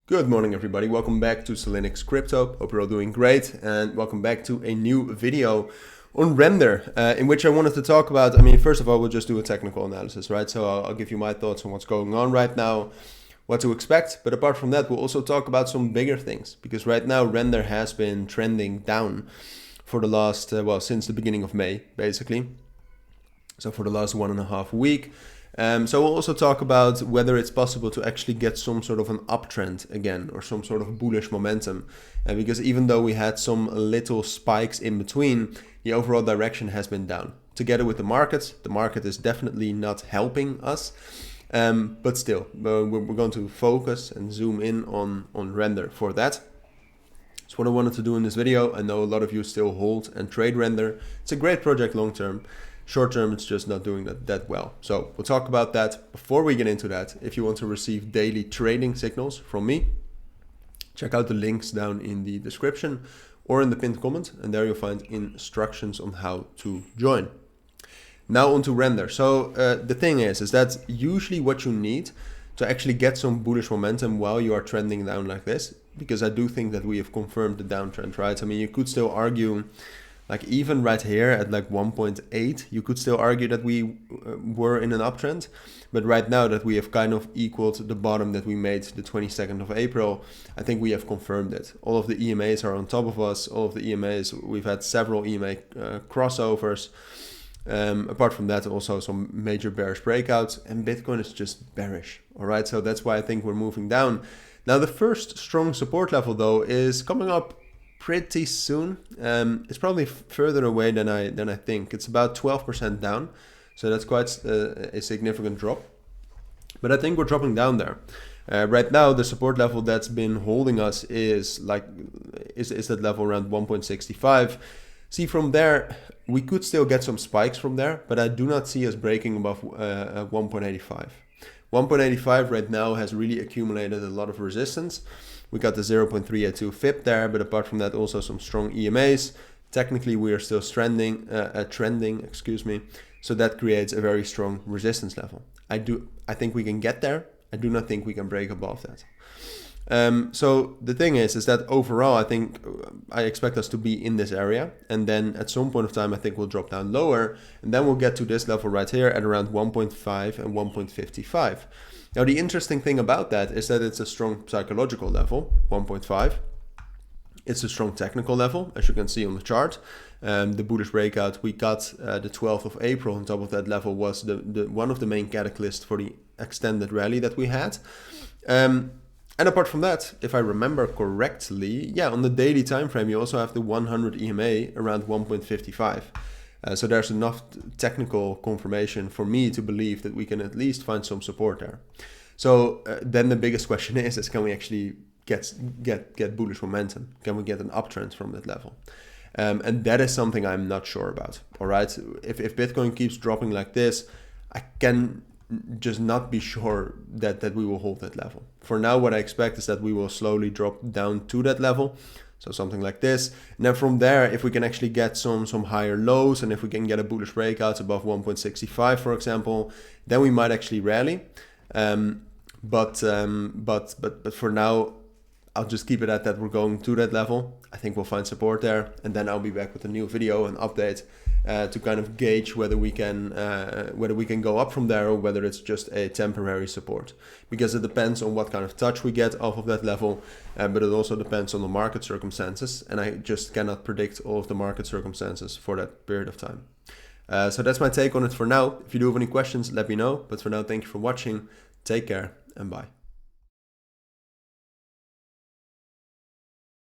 Good morning everybody, welcome back to Cilinix Crypto. Hope you're all doing great and welcome back to a new video on Rndr in which I wanted to talk about, first of all we'll just do a technical analysis, right? So I'll give you my thoughts on what's going on right now, what to expect, but apart from that we'll also talk about some bigger things because right now Rndr has been trending down for the last, since the beginning of May basically. So for the last 1.5 weeks. So we'll also talk about whether it's possible to actually get some sort of an uptrend again or some sort of bullish momentum. Because even though we had some little spikes in between, the overall direction has been down. Together with the market is definitely not helping us. But still, we're going to focus and zoom in on Rndr for that. That's what I wanted to do in this video. I know a lot of you still hold and trade Rndr. It's a great project long term. Short term, it's just not doing that well. So we'll talk about that. Before we get into that, if you want to receive daily trading signals from me, check out the links down in the description or in the pinned comment, and there you'll find instructions on how to join. Now onto Rndr. So the thing is that usually what you need to actually get some bullish momentum while you are trending down like this, because I do think that we have confirmed the downtrend, right? You could still argue, like even right here at like 1.8, you could still argue that we were in an uptrend. But right now that we have kind of equaled the bottom that we made the 22nd of April, I think we have confirmed it. All of the EMAs are on top of us. All of the EMAs, we've had several EMA crossovers. Apart from that, also some major bearish breakouts, and Bitcoin is just bearish. All right, so that's why I think we're moving down. Now the first strong support level though is coming up pretty soon. It's probably further away than I think. It's about 12% down, so that's quite a significant drop. But I think we're dropping down there. Right now, the support level that's been holding us is that level around 1.65. See, from there we could still get some spikes from there, but I do not see us breaking above 1.85. 1.85 right now has really accumulated a lot of resistance. We got the 0.382 FIP there, but apart from that, also some strong EMAs. Technically, we are still trending, so that creates a very strong resistance level. I think we can get there. I do not think we can break above that. So the thing is that overall, I expect us to be in this area, and then at some point of time, I think we'll drop down lower, and then we'll get to this level right here at around 1.5 and 1.55. Now, the interesting thing about that is that it's a strong psychological level, 1.5. It's a strong technical level, as you can see on the chart. The bullish breakout we got the 12th of April on top of that level was the one of the main catalysts for the extended rally that we had. And apart from that, if I remember correctly, on the daily time frame, you also have the 100 EMA around 1.55. So there's enough technical confirmation for me to believe that we can at least find some support there. So then the biggest question is can we actually get bullish momentum? Can we get an uptrend from that level? And that is something I'm not sure about. All right, if Bitcoin keeps dropping like this, I can just not be sure that we will hold that level. For now, what I expect is that we will slowly drop down to that level. So something like this. And then from there, if we can actually get some higher lows, and if we can get a bullish breakout above 1.65, for example, then we might actually rally. But for now, I'll just keep it at that. We're going to that level. I think we'll find support there, and then I'll be back with a new video and update to kind of gauge whether we can go up from there or whether it's just a temporary support, because it depends on what kind of touch we get off of that level, but it also depends on the market circumstances, and I just cannot predict all of the market circumstances for that period of time. So that's my take on it for now. If you do have any questions, let me know. But for now, thank you for watching. Take care and bye.